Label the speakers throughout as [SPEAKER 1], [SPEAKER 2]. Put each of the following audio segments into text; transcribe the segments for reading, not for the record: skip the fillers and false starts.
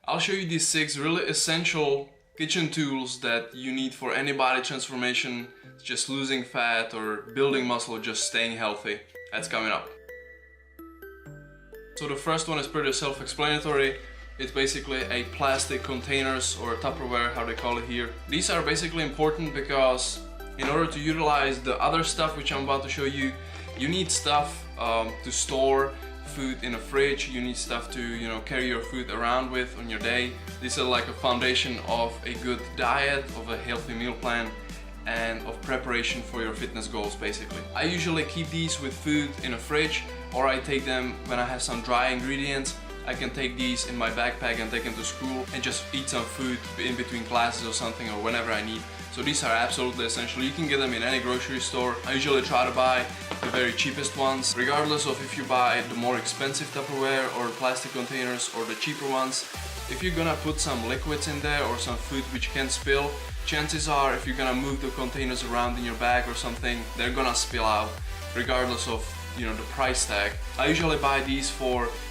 [SPEAKER 1] I'll show you these 6 really essential kitchen tools that you need for any body transformation, just losing fat or building muscle or just staying healthy. That's coming up. So the first one is pretty self-explanatory. It's basically a plastic containers or Tupperware, how they call it here. These are basically important because in order to utilize the other stuff which I'm about to show you, you need stuff to store food in a fridge. You need stuff to carry your food around with on your day. These are like a foundation of a good diet, of a healthy meal plan, and of preparation for your fitness goals basically. I usually keep these with food in a fridge, or I take them when I have some dry ingredients. I can take these in my backpack and take them to school and just eat some food in between classes or something, or whenever I need. So these are absolutely essential. You can get them in any grocery store. I usually try to buy the very cheapest ones, regardless of if you buy the more expensive Tupperware or plastic containers or the cheaper ones. If you're gonna put some liquids in there or some food which can spill, chances are if you're gonna move the containers around in your bag or something, they're gonna spill out, regardless of the price tag. I usually buy these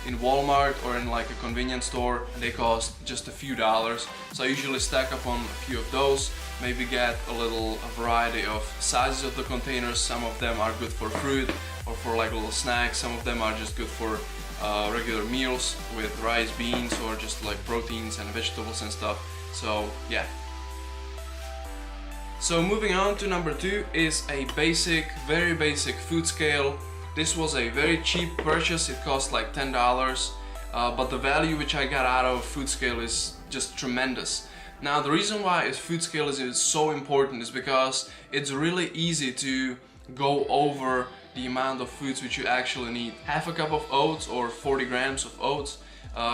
[SPEAKER 1] in Walmart or in like a convenience store, and they cost just a few dollars. So I usually stack up on a few of those, maybe get a variety of sizes of the containers. Some of them are good for fruit or for like little snacks. Some of them are just good for regular meals with rice, beans, or just like proteins and vegetables and stuff. So yeah. So moving on to number 2 is a very basic food scale. This was a very cheap purchase. It cost like $10, but the value which I got out of food scale is just tremendous. Now the reason why food scale is so important is because it's really easy to go over the amount of foods which you actually need. Half a cup of oats or 40 grams of oats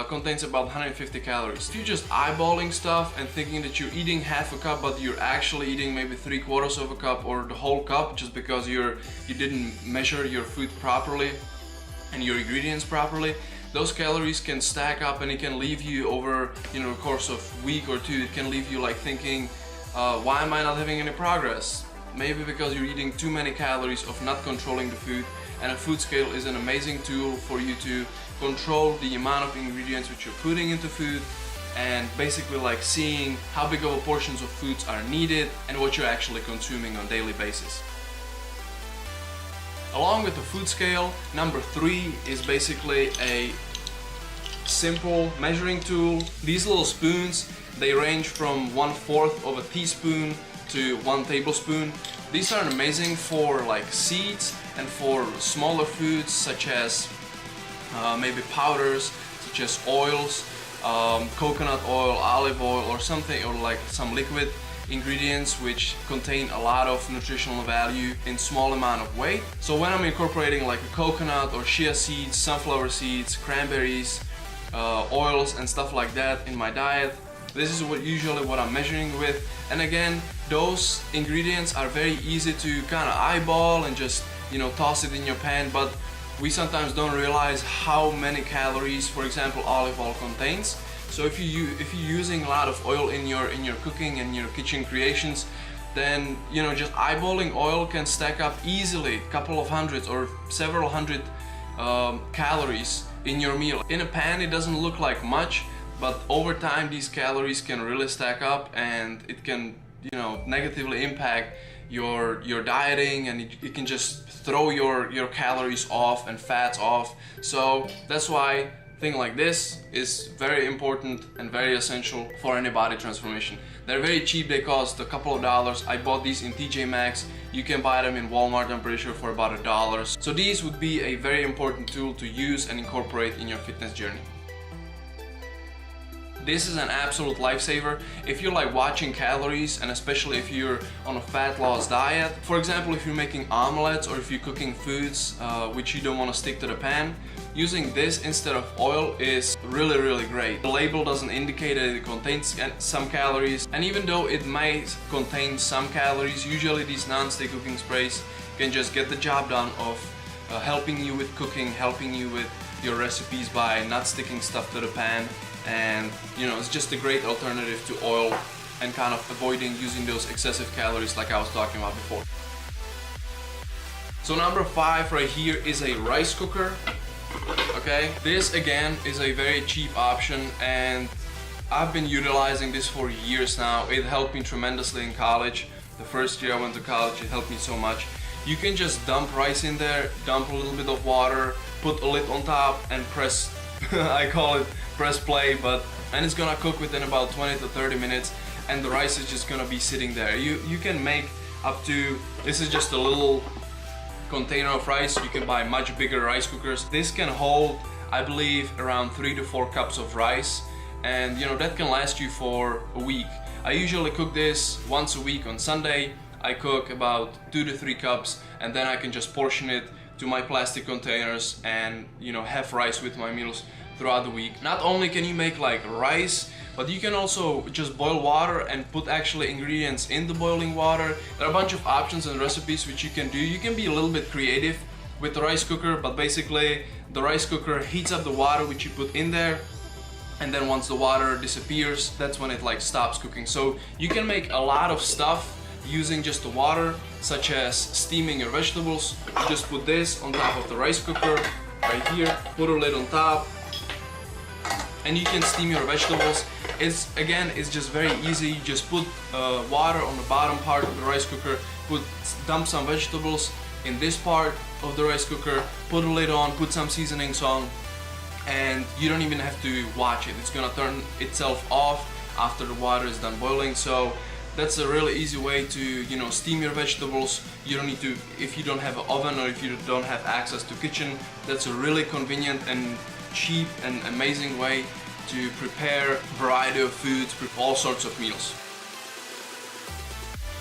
[SPEAKER 1] contains about 150 calories. If you're just eyeballing stuff and thinking that you're eating half a cup, but you're actually eating maybe 3/4 of a cup or the whole cup just because you didn't measure your food properly and your ingredients properly, those calories can stack up and it can leave you over the course of a week or two. It can leave you like thinking, why am I not having any progress? Maybe because you're eating too many calories of not controlling the food. And a food scale is an amazing tool for you to control the amount of ingredients which you're putting into food, and basically like seeing how big of a portions of foods are needed and what you're actually consuming on a daily basis. Along with the food scale, number 3 is basically a simple measuring tool. These little spoons, they range from 1/4 of a teaspoon to 1 tablespoon. These are amazing for like seeds and for smaller foods such as maybe powders, such as oils, coconut oil, olive oil, or something, or like some liquid ingredients which contain a lot of nutritional value in small amount of weight. So when I'm incorporating like a coconut or chia seeds, sunflower seeds, cranberries, oils and stuff like that in my diet, this is usually what I'm measuring with. And again, those ingredients are very easy to kind of eyeball and just toss it in your pan, but we sometimes don't realize how many calories, for example, olive oil contains. So if you're using a lot of oil in your cooking and your kitchen creations, then just eyeballing oil can stack up easily a couple of hundreds or several hundred calories in your meal. In a pan it doesn't look like much, but over time these calories can really stack up, and it can negatively impact your dieting, and it can just throw your calories off and fats off. So that's why thing like this is very important and very essential for any body transformation. They're very cheap. They cost a couple of dollars. I bought these in TJ Maxx. You can buy them in Walmart, I'm pretty sure, for about $1. So these would be a very important tool to use and incorporate in your fitness journey. This is an absolute lifesaver if you like watching calories, and especially if you're on a fat loss diet. For example, if you're making omelets or if you're cooking foods which you don't want to stick to the pan, using this instead of oil is really great. The label doesn't indicate that it contains some calories, and even though it might contain some calories, usually these non-stick cooking sprays can just get the job done of helping you with cooking, helping you with your recipes by not sticking stuff to the pan. And it's just a great alternative to oil and kind of avoiding using those excessive calories like I was talking about before. So number 5 right here is a rice cooker. Okay, this again is a very cheap option, and I've been utilizing this for years now. It helped me tremendously in college. The first year I went to college, it helped me so much. You can just dump rice in there, dump a little bit of water, put a lid on top and press, I call it press play, and it's gonna cook within about 20 to 30 minutes and the rice is just gonna be sitting there. You can make up to, this is just a little container of rice. You can buy much bigger rice cookers. This can hold, I believe, around 3 to 4 cups of rice, and you know that can last you for a week. I usually cook this once a week on Sunday. I cook about 2 to 3 cups and then I can just portion it to my plastic containers and, you know, have rice with my meals throughout the week. Not only can you make like rice, but you can also just boil water and put actually ingredients in the boiling water. There are a bunch of options and recipes which you can do. You can be a little bit creative with the rice cooker, but basically the rice cooker heats up the water which you put in there, and then once the water disappears, that's when it like stops cooking. So you can make a lot of stuff using just the water, such as steaming your vegetables. You just put this on top of the rice cooker right here, put a lid on top, and you can steam your vegetables. It's just very easy. You just put water on the bottom part of the rice cooker, dump some vegetables in this part of the rice cooker, put a lid on, put some seasonings on, and you don't even have to watch it. It's gonna turn itself off after the water is done boiling. So that's a really easy way to, you know, steam your vegetables. You don't need to, if you don't have an oven or if you don't have access to kitchen, that's a really convenient and cheap and amazing way to prepare a variety of foods, prepare all sorts of meals.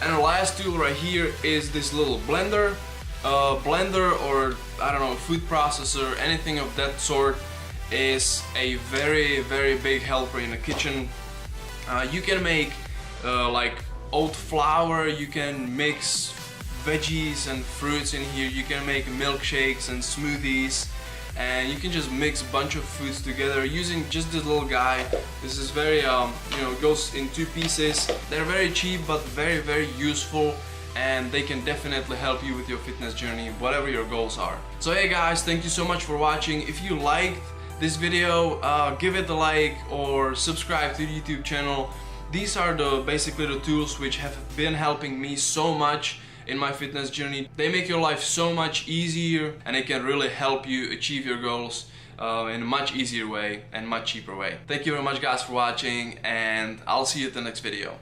[SPEAKER 1] And the last tool right here is this little blender. Blender, or I don't know, food processor, anything of that sort, is a very, very big helper in the kitchen. You can make like oat flour, you can mix veggies and fruits in here, you can make milkshakes and smoothies, and you can just mix a bunch of foods together using just this little guy. This is very, you know, it goes in 2 pieces. They're very cheap but very, very useful, and they can definitely help you with your fitness journey, whatever your goals are. So hey guys, thank you so much for watching. If you liked this video, give it a like or subscribe to the YouTube channel. These are basically the tools which have been helping me so much in my fitness journey. They make your life so much easier, and it can really help you achieve your goals in a much easier way and much cheaper way. Thank you very much guys for watching, and I'll see you at the next video.